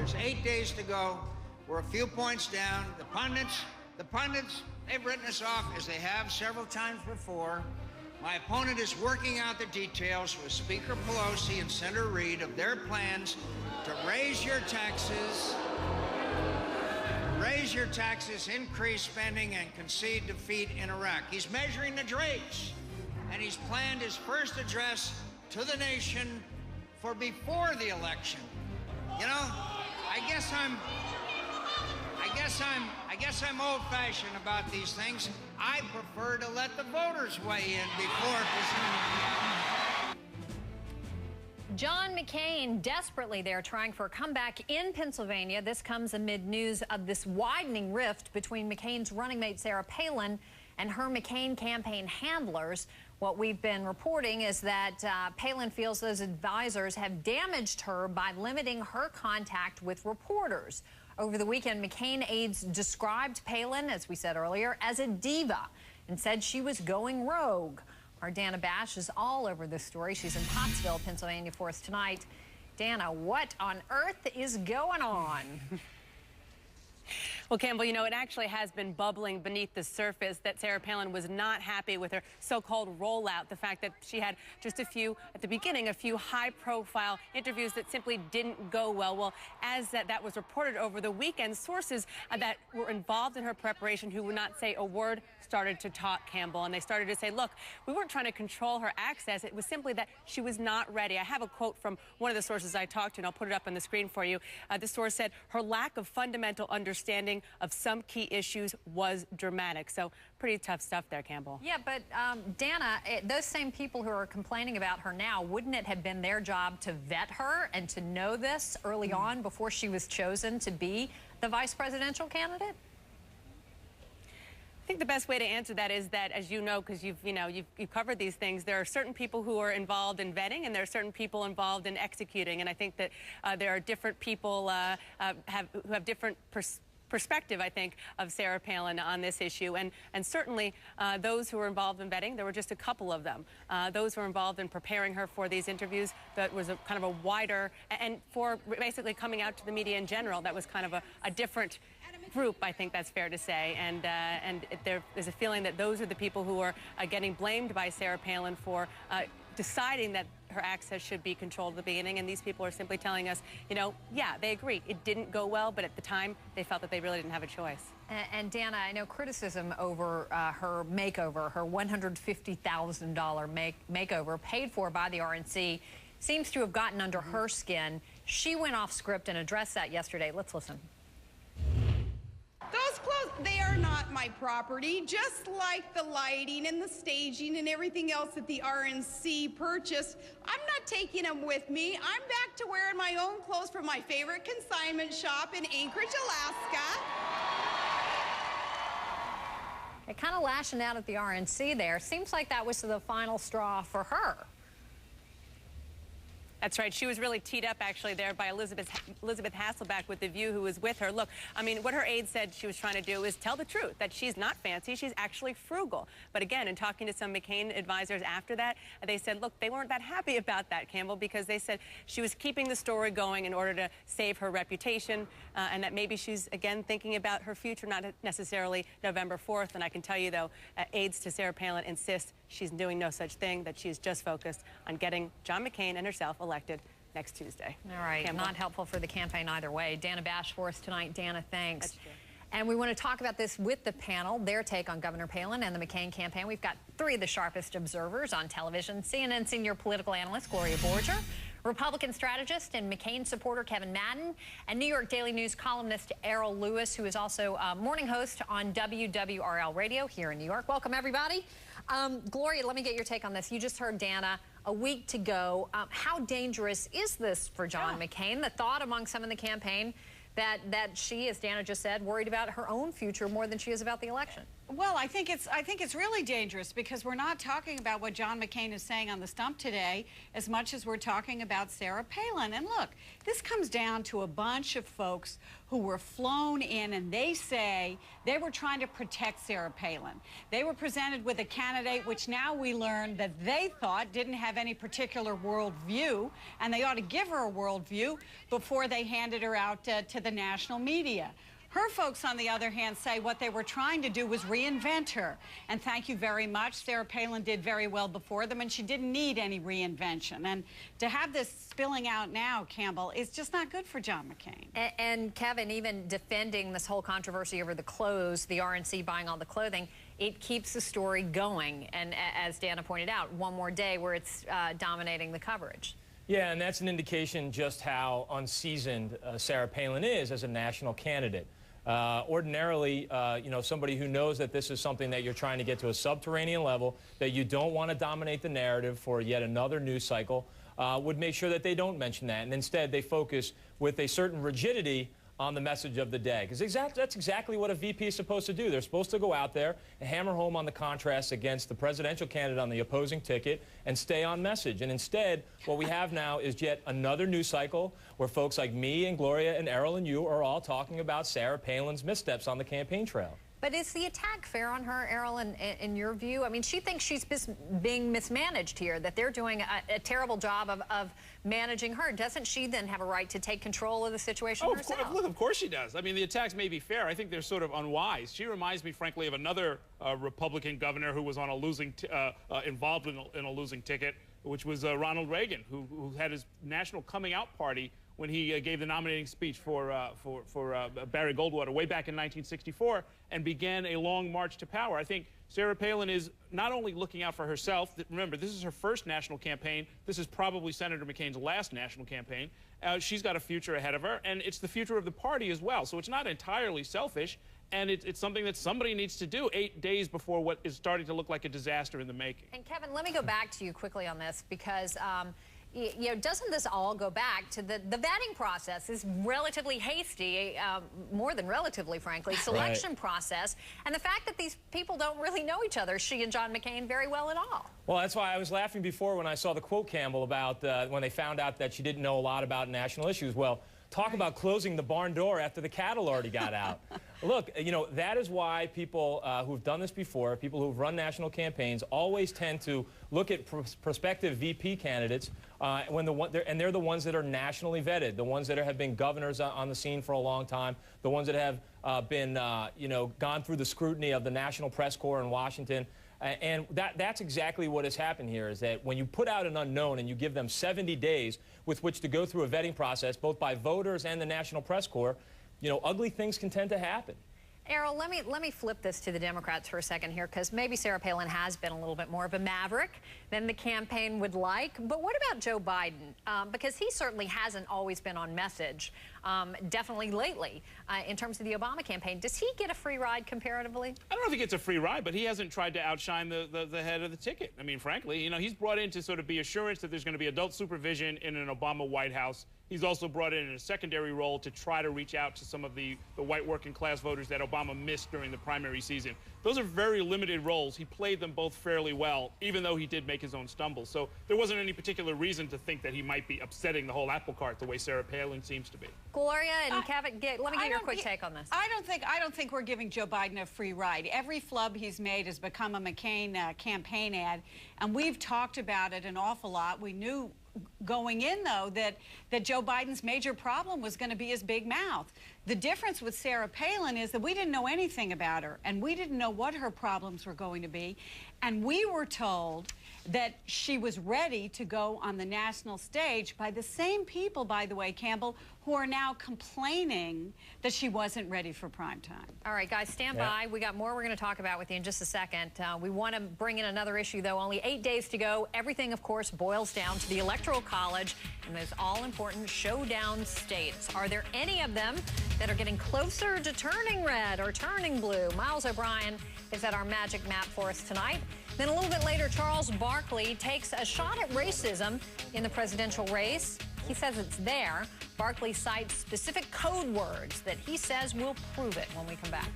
There's 8 days to go. We're a few points down. The pundits, they've written us off as they have several times before. My opponent is working out the details with Speaker Pelosi and Senator Reid of their plans to raise your taxes, increase spending, and concede defeat in Iraq. He's measuring the drapes, and he's planned his first address to the nation for before the election. You know, I guess I'm old-fashioned about these things. I prefer to let the voters weigh in before presuming. John McCain desperately there trying for a comeback in Pennsylvania. This comes amid news of this widening rift between McCain's running mate Sarah Palin and her McCain campaign handlers. What we've been reporting is that Palin feels those advisors have damaged her by limiting her contact with reporters. Over the weekend, McCain aides described Palin, as we said earlier, as a diva and said she was going rogue. Our Dana Bash is all over this story. She's in Pottsville, Pennsylvania for us tonight. Dana, what on earth is going on? Well, Campbell, you know, it actually has been bubbling beneath the surface that Sarah Palin was not happy with her so-called rollout. The fact that she had just at the beginning, a few high-profile interviews that simply didn't go well. Well, as that was reported over the weekend, sources that were involved in her preparation who would not say a word started to talk, Campbell, and they started to say, look, we weren't trying to control her access. It was simply that she was not ready. I have a quote from one of the sources I talked to, and I'll put it up on the screen for you. The source said her lack of fundamental understanding of some key issues was dramatic. So pretty tough stuff there, Campbell. Yeah, but Dana, those same people who are complaining about her now, wouldn't it have been their job to vet her and to know this early on before she was chosen to be the vice presidential candidate? I think the best way to answer that is that, as you know, because you've covered these things, there are certain people who are involved in vetting and there are certain people involved in executing. And I think that there are different people who have different perspective, I think, of Sarah Palin on this issue. And certainly those who were involved in vetting, there were just a couple of them. Those who were involved in preparing her for these interviews, that was a kind of a wider, and for basically coming out to the media in general, that was kind of a different group, I think that's fair to say. And there's a feeling that those are the people who are getting blamed by Sarah Palin for deciding that her access should be controlled at the beginning, and these people are simply telling us, you know, yeah, they agree. It didn't go well, but at the time, they felt that they really didn't have a choice. And Dana, I know criticism over her makeover, her $150,000 makeover paid for by the RNC, seems to have gotten under her skin. She went off script and addressed that yesterday. Let's listen. Those clothes, they are not my property, just like the lighting and the staging and everything else that the RNC purchased. I'm not taking them with me. I'm back to wearing my own clothes from my favorite consignment shop in Anchorage, Alaska. They're kind of lashing out at the RNC there. Seems like that was the final straw for her. That's right. She was really teed up, actually, there by Elizabeth Hasselbeck with The View, who was with her. Look, I mean, what her aide said she was trying to do is tell the truth, that she's not fancy. She's actually frugal. But again, in talking to some McCain advisors after that, they said, look, they weren't that happy about that, Campbell, because they said she was keeping the story going in order to save her reputation, and that maybe she's, again, thinking about her future, not necessarily November 4th. And I can tell you, though, aides to Sarah Palin insist she's doing no such thing, that she's just focused on getting John McCain and herself elected next Tuesday. All right, Campbell. Not helpful for the campaign either way. Dana Bash for us tonight. Dana, thanks. That's true. And we want to talk about this with the panel, their take on Governor Palin and the McCain campaign. We've got three of the sharpest observers on television: CNN senior political analyst Gloria Borgia, Republican strategist and McCain supporter Kevin Madden, and New York Daily News columnist Errol Louis, who is also a morning host on WWRL Radio here in New York. Welcome, everybody. Gloria, let me get your take on this. You just heard Dana. A week to go. How dangerous is this for John McCain? The thought among some in the campaign that she, as Dana just said, worried about her own future more than she is about the election. Well, I think it's really dangerous because we're not talking about what John McCain is saying on the stump today as much as we're talking about Sarah Palin. And look, this comes down to a bunch of folks who were flown in, and they say they were trying to protect Sarah Palin. They were presented with a candidate which now we learn that they thought didn't have any particular worldview, and they ought to give her a worldview before they handed her out to the national media. Her folks, on the other hand, say what they were trying to do was reinvent her. And thank you very much. Sarah Palin did very well before them, and she didn't need any reinvention. And to have this spilling out now, Campbell, is just not good for John McCain. And Kevin, even defending this whole controversy over the clothes, the RNC buying all the clothing, it keeps the story going. And as Dana pointed out, one more day where it's dominating the coverage. Yeah, and that's an indication just how unseasoned Sarah Palin is as a national candidate. Ordinarily, you know, somebody who knows that this is something that you're trying to get to a subterranean level, that you don't want to dominate the narrative for yet another news cycle, would make sure that they don't mention that. And instead, they focus with a certain rigidity on the message of the day. Because that's exactly what a VP is supposed to do. They're supposed to go out there and hammer home on the contrast against the presidential candidate on the opposing ticket and stay on message. And instead, what we have now is yet another news cycle where folks like me and Gloria and Errol and you are all talking about Sarah Palin's missteps on the campaign trail. But is the attack fair on her, Errol, in your view? I mean, she thinks she's being mismanaged here, that they're doing a terrible job of managing her. Doesn't she then have a right to take control of the situation herself? Look, of course she does. I mean, the attacks may be fair. I think they're sort of unwise. She reminds me, frankly, of another Republican governor who was on a losing, involved in a losing ticket, which was Ronald Reagan, who had his national coming out party when he gave the nominating speech for Barry Goldwater way back in 1964 and began a long march to power. I think Sarah Palin is not only looking out for herself. Remember, this is her first national campaign. This is probably Senator McCain's last national campaign. She's got a future ahead of her, and it's the future of the party as well. So it's not entirely selfish, and it's something that somebody needs to do 8 days before what is starting to look like a disaster in the making. And Kevin, let me go back to you quickly on this because you know, doesn't this all go back to the vetting process is relatively hasty, more than relatively, frankly, selection process, and the fact that these people don't really know each other, she and John McCain, very well at all. Well, that's why I was laughing before when I saw the quote, Campbell, about when they found out that she didn't know a lot about national issues. Well, talk about closing the barn door after the cattle already got out. Look, you know, that is why people who've done this before, people who've run national campaigns, always tend to look at prospective VP candidates and they're the ones that are nationally vetted, the ones that have been governors on the scene for a long time, the ones that have been, you know, gone through the scrutiny of the National Press Corps in Washington. And that's exactly what has happened here, is that when you put out an unknown and you give them 70 days with which to go through a vetting process, both by voters and the National Press Corps, you know, ugly things can tend to happen. Errol, let me flip this to the Democrats for a second here, because maybe Sarah Palin has been a little bit more of a maverick than the campaign would like. But what about Joe Biden? Because he certainly hasn't always been on message, definitely lately, in terms of the Obama campaign. Does he get a free ride comparatively? I don't know if he gets a free ride, but he hasn't tried to outshine the head of the ticket. I mean, frankly, you know, he's brought in to sort of be assurance that there's going to be adult supervision in an Obama White House. He's also brought in a secondary role to try to reach out to some of the white working class voters that Obama missed during the primary season. Those are very limited roles. He played them both fairly well, even though he did make his own stumbles. So there wasn't any particular reason to think that he might be upsetting the whole apple cart the way Sarah Palin seems to be. Gloria and Kevin, let me get your quick take on this. I don't think we're giving Joe Biden a free ride. Every flub he's made has become a McCain campaign ad, and we've talked about it an awful lot. We knew going in, though, that Joe Biden's major problem was going to be his big mouth. The difference with Sarah Palin is that we didn't know anything about her, and we didn't know what her problems were going to be, and we were told that she was ready to go on the national stage by the same people, by the way, Campbell, who are now complaining that she wasn't ready for prime time. All right, guys, stand by. We got more we're going to talk about with you in just a second. We want to bring in another issue, though. Only 8 days to go. Everything, of course, boils down to the Electoral College and those all-important showdown states. Are there any of them that are getting closer to turning red or turning blue? Miles O'Brien is at our magic map for us tonight. Then a little bit later, Charles Barkley takes a shot at racism in the presidential race. He says it's there. Barkley cites specific code words that he says will prove it when we come back.